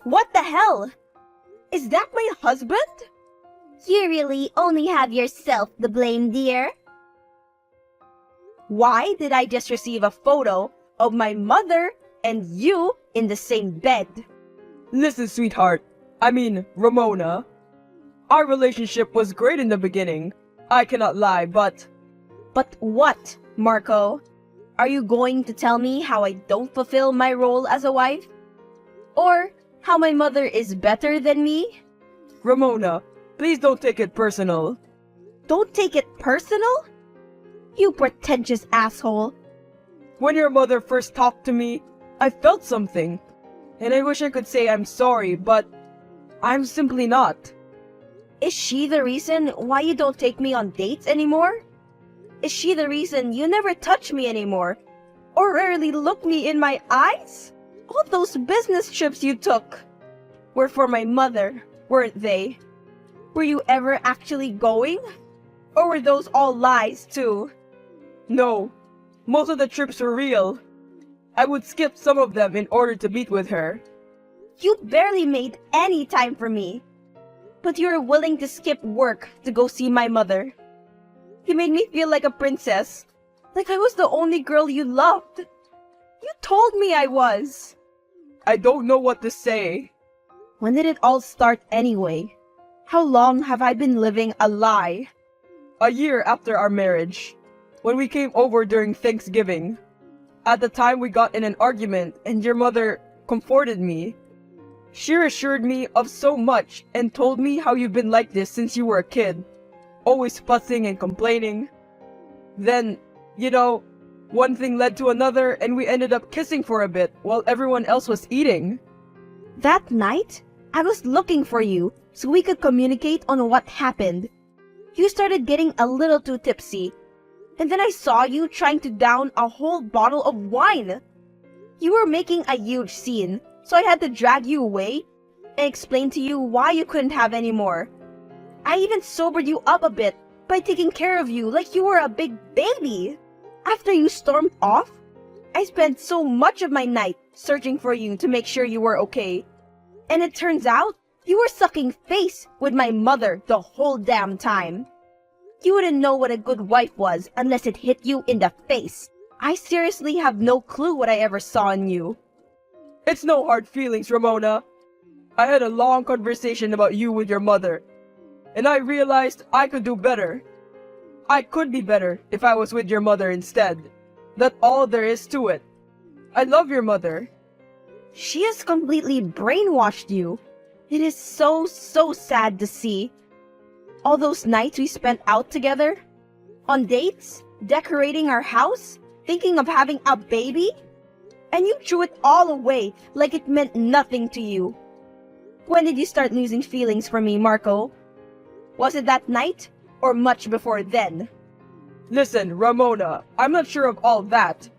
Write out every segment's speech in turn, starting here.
What the hell? Is that my husband? You really only have yourself to blame, dear. Why did I just receive a photo of my mother and you in the same bed? Listen, sweetheart. Ramona. Our relationship was great in the beginning. I cannot lie, but... But what, Marco? Are you going to tell me how I don't fulfill my role as a wife? Or how my mother is better than me? Ramona, please don't take it personal. Don't take it personal? You pretentious asshole. When your mother first talked to me, I felt something. And I wish I could say I'm sorry, but I'm simply not. Is she the reason why you don't take me on dates anymore? Is she the reason you never touch me anymore? Or rarely look me in my eyes? All those business trips you took were for my mother, weren't they? Were you ever actually going? Or were those all lies too? No, most of the trips were real. I would skip some of them in order to meet with her. You barely made any time for me. But you were willing to skip work to go see my mother. You made me feel like a princess. Like I was the only girl you loved. You told me I was. I don't know what to say. When did it all start anyway? How long have I been living a lie? A year after our marriage, when we came over during Thanksgiving. At the time we got in an argument and your mother comforted me. She assured me of so much and told me how you've been like this since you were a kid. Always fussing and complaining. Then, one thing led to another and we ended up kissing for a bit while everyone else was eating. That night, I was looking for you so we could communicate on what happened. You started getting a little too tipsy. And then I saw you trying to down a whole bottle of wine. You were making a huge scene, so I had to drag you away and explain to you why you couldn't have any more. I even sobered you up a bit by taking care of you like you were a big baby. After you stormed off, I spent so much of my night searching for you to make sure you were okay. And it turns out, you were sucking face with my mother the whole damn time. You wouldn't know what a good wife was unless it hit you in the face. I seriously have no clue what I ever saw in you. It's no hard feelings, Ramona. I had a long conversation about you with your mother, and I realized I could do better. I could be better if I was with your mother instead. That's all there is to it. I love your mother. She has completely brainwashed you. It is so sad to see. All those nights we spent out together, on dates, decorating our house, thinking of having a baby, and you threw it all away like it meant nothing to you. When did you start losing feelings for me, Marco? Was it that night, or much before then? Listen, Ramona, I'm not sure of all that.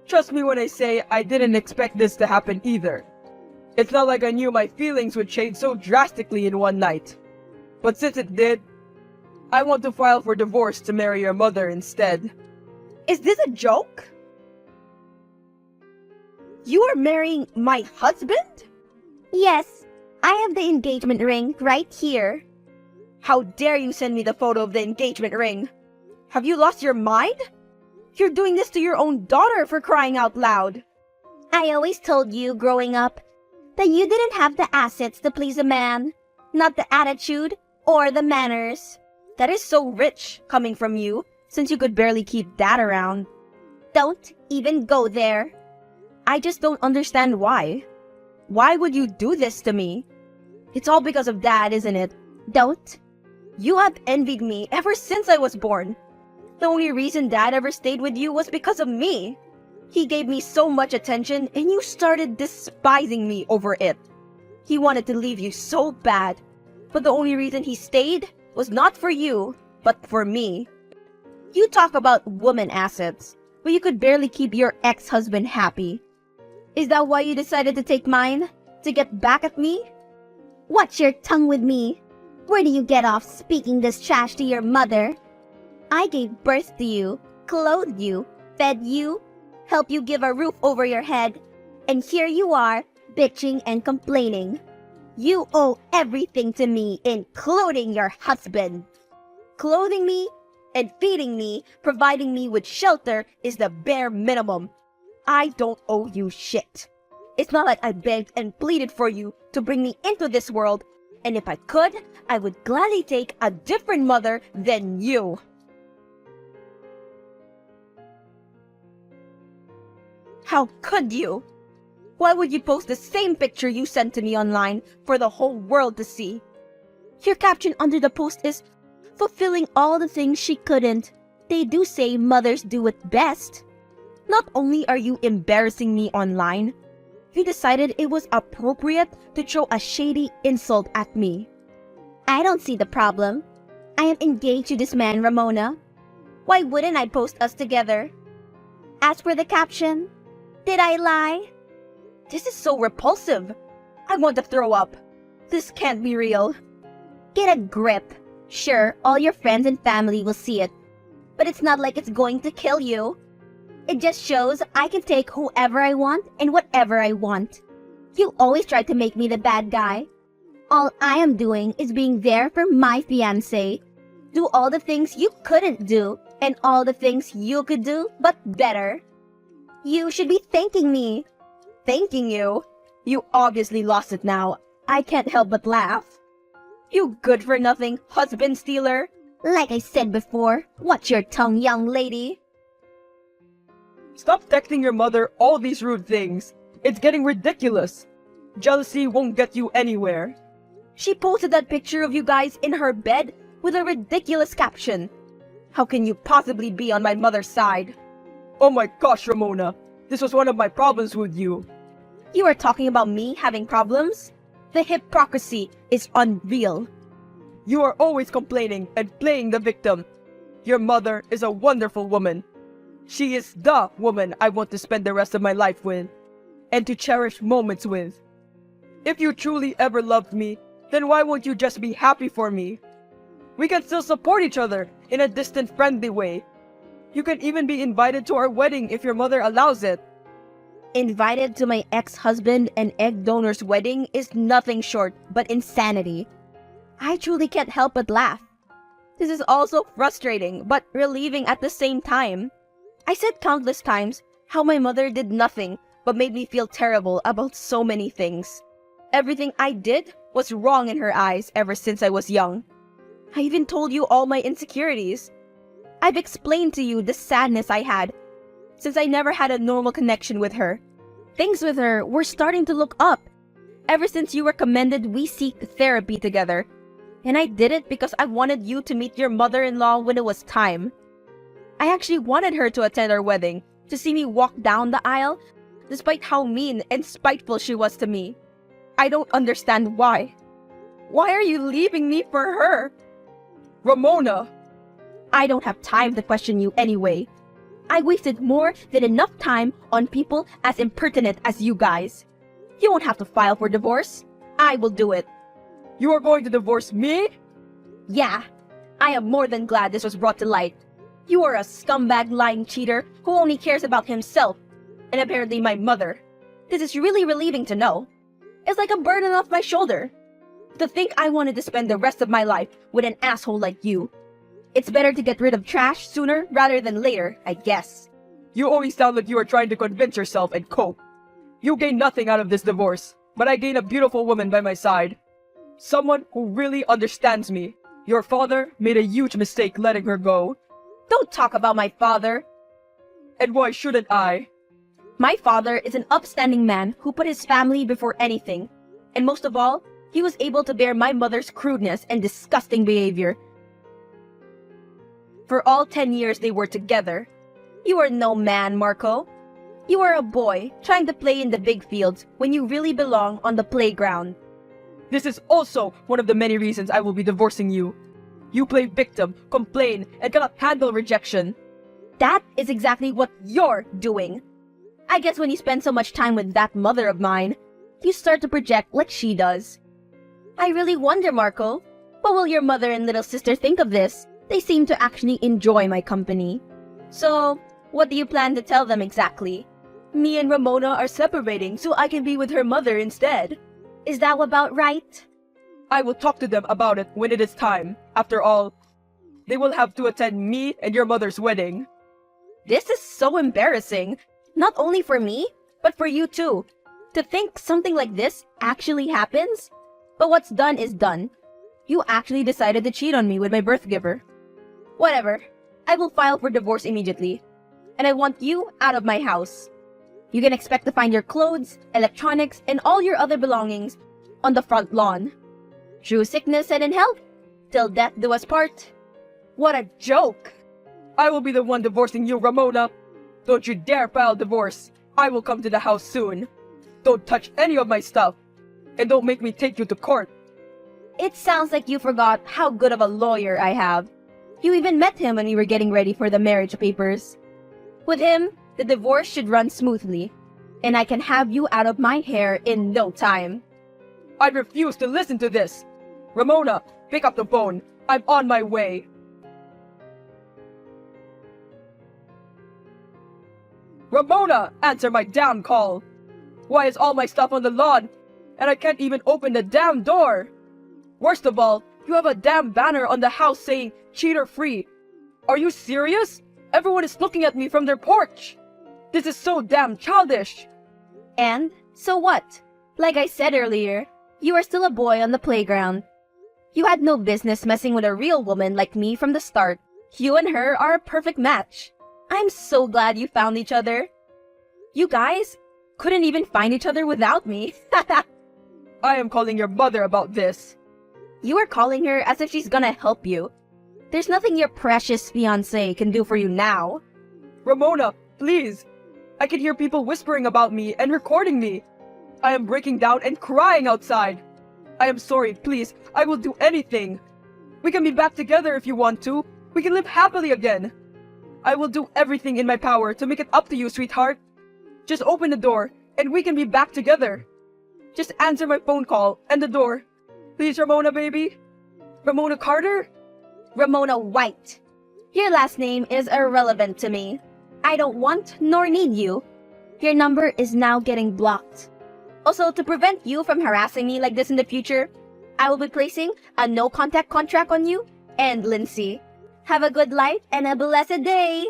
Trust me when I say I didn't expect this to happen either. It's not like I knew my feelings would change so drastically in one night. But since it did, I want to file for divorce to marry your mother instead. Is this a joke? You are marrying my husband? Yes, I have the engagement ring right here. How dare you send me the photo of the engagement ring? Have you lost your mind? You're doing this to your own daughter, for crying out loud. I always told you growing up that you didn't have the assets to please a man, not the attitude or the manners. That is so rich coming from you, since you could barely keep Dad around. Don't even go there. I just don't understand why. Why would you do this to me? It's all because of Dad, isn't it? Don't. You have envied me ever since I was born. The only reason Dad ever stayed with you was because of me. He gave me so much attention and you started despising me over it. He wanted to leave you so bad, but the only reason he stayed was not for you, but for me. You talk about woman assets, but you could barely keep your ex-husband happy. Is that why you decided to take mine? To get back at me? Watch your tongue with me. Where do you get off speaking this trash to your mother? I gave birth to you, clothed you, fed you, helped you give a roof over your head, and here you are, bitching and complaining. You owe everything to me, including your husband. Clothing me and feeding me, providing me with shelter is the bare minimum. I don't owe you shit. It's not like I begged and pleaded for you to bring me into this world, and if I could, I would gladly take a different mother than you. How could you? Why would you post the same picture you sent to me online for the whole world to see? Your caption under the post is, fulfilling all the things she couldn't. They do say mothers do it best. Not only are you embarrassing me online, you decided it was appropriate to throw a shady insult at me. I don't see the problem. I am engaged to this man, Ramona. Why wouldn't I post us together? As for the caption, did I lie? This is so repulsive. I want to throw up. This can't be real. Get a grip. Sure, all your friends and family will see it, but it's not like it's going to kill you. It just shows I can take whoever I want and whatever I want. You always try to make me the bad guy. All I am doing is being there for my fiancé. Do all the things you couldn't do and all the things you could do, but better. You should be thanking me. Thanking you? You obviously lost it now. I can't help but laugh. You good-for-nothing husband stealer. Like I said before, watch your tongue, young lady. Stop texting your mother all these rude things. It's getting ridiculous. Jealousy won't get you anywhere. She posted that picture of you guys in her bed with a ridiculous caption. How can you possibly be on my mother's side? Oh my gosh, Ramona. This was one of my problems with you. You are talking about me having problems? The hypocrisy is unreal. You are always complaining and playing the victim. Your mother is a wonderful woman. She is the woman I want to spend the rest of my life with, and to cherish moments with. If you truly ever loved me, then why won't you just be happy for me? We can still support each other in a distant, friendly way. You can even be invited to our wedding if your mother allows it. Invited to my ex-husband and egg donor's wedding is nothing short but insanity. I truly can't help but laugh. This is also frustrating but relieving at the same time. I said countless times how my mother did nothing but made me feel terrible about so many things. Everything I did was wrong in her eyes ever since I was young. I even told you all my insecurities. I've explained to you the sadness I had since I never had a normal connection with her. Things with her were starting to look up ever since you recommended we seek therapy together. And I did it because I wanted you to meet your mother-in-law when it was time. I actually wanted her to attend our wedding, to see me walk down the aisle, despite how mean and spiteful she was to me. I don't understand why. Why are you leaving me for her? Ramona! I don't have time to question you anyway. I wasted more than enough time on people as impertinent as you guys. You won't have to file for divorce. I will do it. You are going to divorce me? Yeah, I am more than glad this was brought to light. You are a scumbag lying cheater who only cares about himself, and apparently my mother. This is really relieving to know. It's like a burden off my shoulder. To think I wanted to spend the rest of my life with an asshole like you. It's better to get rid of trash sooner rather than later, I guess. You always sound like you are trying to convince yourself and cope. You gain nothing out of this divorce, but I gain a beautiful woman by my side. Someone who really understands me. Your father made a huge mistake letting her go. Don't talk about my father. And why shouldn't I? My father is an upstanding man who put his family before anything. And most of all, he was able to bear my mother's crudeness and disgusting behavior. For all 10 years they were together. You are no man, Marco. You are a boy trying to play in the big fields when you really belong on the playground. This is also one of the many reasons I will be divorcing you. You play victim, complain, and cannot handle rejection. That is exactly what you're doing. I guess when you spend so much time with that mother of mine, you start to project like she does. I really wonder, Marco, what will your mother and little sister think of this? They seem to actually enjoy my company. So, what do you plan to tell them exactly? Me and Ramona are separating so I can be with her mother instead. Is that about right? I will talk to them about it when it is time. After all, they will have to attend me and your mother's wedding. This is so embarrassing. Not only for me, but for you too. To think something like this actually happens? But what's done is done. You actually decided to cheat on me with my birth giver. Whatever. I will file for divorce immediately. And I want you out of my house. You can expect to find your clothes, electronics, and all your other belongings on the front lawn. Through sickness and in health, till death do us part. What a joke! I will be the one divorcing you, Ramona. Don't you dare file divorce. I will come to the house soon. Don't touch any of my stuff. And don't make me take you to court. It sounds like you forgot how good of a lawyer I have. You even met him when we were getting ready for the marriage papers. With him, the divorce should run smoothly, and I can have you out of my hair in no time. I refuse to listen to this. Ramona, pick up the phone. I'm on my way. Ramona, answer my damn call. Why is all my stuff on the lawn? And I can't even open the damn door. Worst of all, you have a damn banner on the house saying cheater free. Are you serious? Everyone is looking at me from their porch. This is so damn childish. And so what? Like I said earlier, you are still a boy on the playground. You had no business messing with a real woman like me from the start. You and her are a perfect match. I'm so glad you found each other. You guys couldn't even find each other without me. I am calling your mother about this. You are calling her as if she's gonna help you. There's nothing your precious fiancé can do for you now. Ramona, please. I can hear people whispering about me and recording me. I am breaking down and crying outside. I am sorry, please. I will do anything. We can be back together if you want to. We can live happily again. I will do everything in my power to make it up to you, sweetheart. Just open the door and we can be back together. Just answer my phone call and the door. Please, Ramona, baby. Ramona Carter? Ramona White. Your last name is irrelevant to me. I don't want nor need you. Your number is now getting blocked. Also, to prevent you from harassing me like this in the future, I will be placing a no-contact contract on you and Lindsay. Have a good life and a blessed day.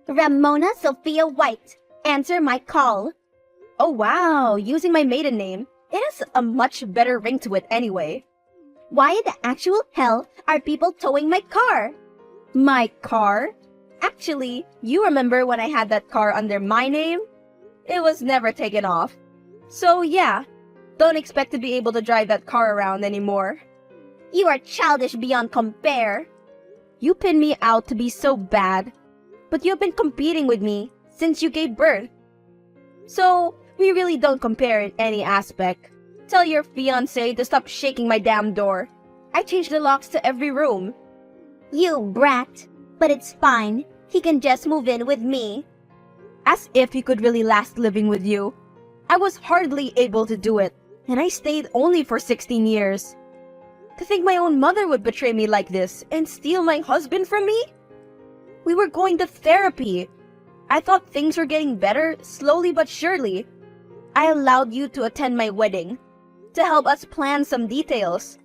Ramona Sophia White, answer my call. Oh wow, using my maiden name. It has a much better ring to it anyway. Why in the actual hell are people towing my car? My car? Actually, you remember when I had that car under my name? It was never taken off. So yeah, don't expect to be able to drive that car around anymore. You are childish beyond compare. You pin me out to be so bad, but you've been competing with me since you gave birth. So, we really don't compare in any aspect. Tell your fiancé to stop shaking my damn door. I changed the locks to every room. You brat. But it's fine. He can just move in with me. As if he could really last living with you. I was hardly able to do it, and I stayed only for 16 years. To think my own mother would betray me like this and steal my husband from me? We were going to therapy. I thought things were getting better slowly but surely. I allowed you to attend my wedding, to help us plan some details.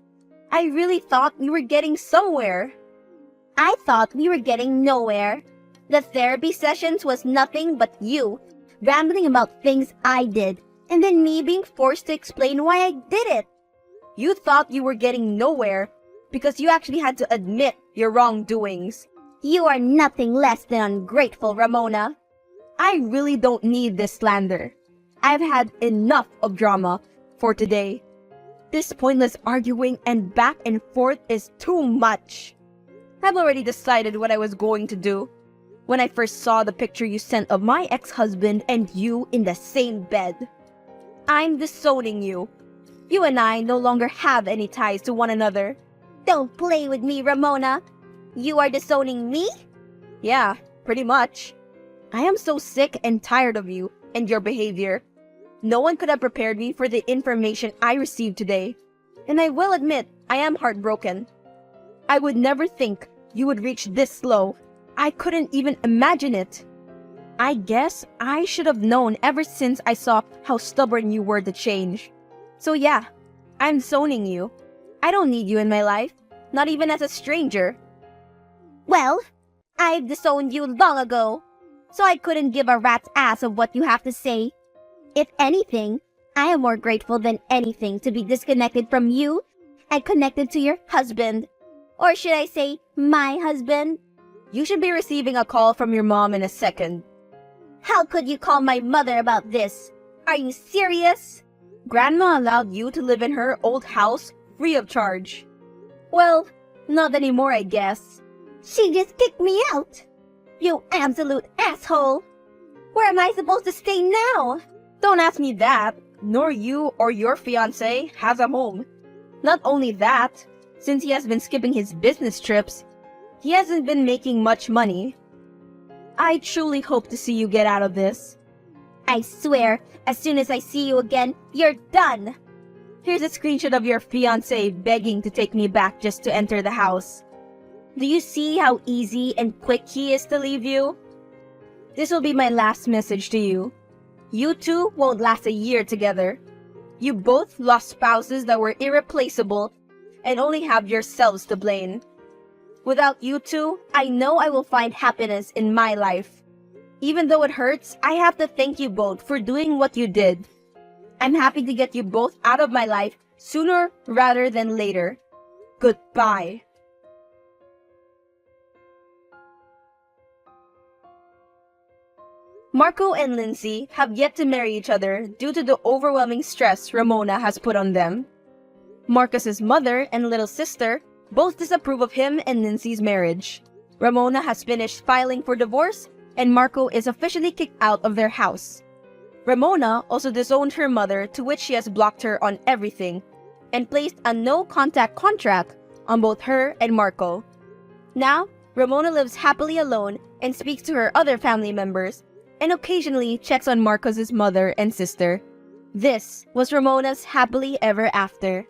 I really thought we were getting somewhere. I thought we were getting nowhere. The therapy sessions was nothing but you, rambling about things I did, and then me being forced to explain why I did it. You thought you were getting nowhere because you actually had to admit your wrongdoings. You are nothing less than ungrateful, Ramona. I really don't need this slander. I've had enough of drama for today. This pointless arguing and back and forth is too much. I've already decided what I was going to do. When I first saw the picture you sent of my ex-husband and you in the same bed. I'm disowning you. You and I no longer have any ties to one another. Don't play with me, Ramona. You are disowning me? Yeah, pretty much. I am so sick and tired of you and your behavior. No one could have prepared me for the information I received today. And I will admit, I am heartbroken. I would never think you would reach this low. I couldn't even imagine it. I guess I should have known ever since I saw how stubborn you were to change. So yeah, I'm zoning you. I don't need you in my life, not even as a stranger. Well, I've disowned you long ago, so I couldn't give a rat's ass of what you have to say. If anything, I am more grateful than anything to be disconnected from you and connected to your husband. Or should I say, my husband? You should be receiving a call from your mom in a second. How could you call my mother about this? Are you serious? Grandma allowed you to live in her old house free of charge. Well, Not anymore, I guess. she just kicked me out. You absolute asshole. Where am I supposed to stay now? Don't ask me that. Nor you or your fiancé has a home. Not only that, since he has been skipping his business trips, he hasn't been making much money. I truly hope to see you get out of this. I swear, as soon as I see you again, you're done. Here's a screenshot of your fiancé begging to take me back just to enter the house. Do you see how easy and quick he is to leave you? This will be my last message to you. You two won't last a year together. You both lost spouses that were irreplaceable and only have yourselves to blame. Without you two, I know I will find happiness in my life. Even though it hurts, I have to thank you both for doing what you did. I'm happy to get you both out of my life sooner rather than later. Goodbye. Marco and Lindsay have yet to marry each other due to the overwhelming stress Ramona has put on them. Marcus's mother and little sister both disapprove of him and Lindsay's marriage. Ramona has finished filing for divorce, and Marco is officially kicked out of their house. Ramona also disowned her mother, to which she has blocked her on everything, and placed a no-contact contract on both her and Marco. Now, Ramona lives happily alone and speaks to her other family members, and occasionally checks on Marcos' mother and sister. This was Ramona's happily ever after.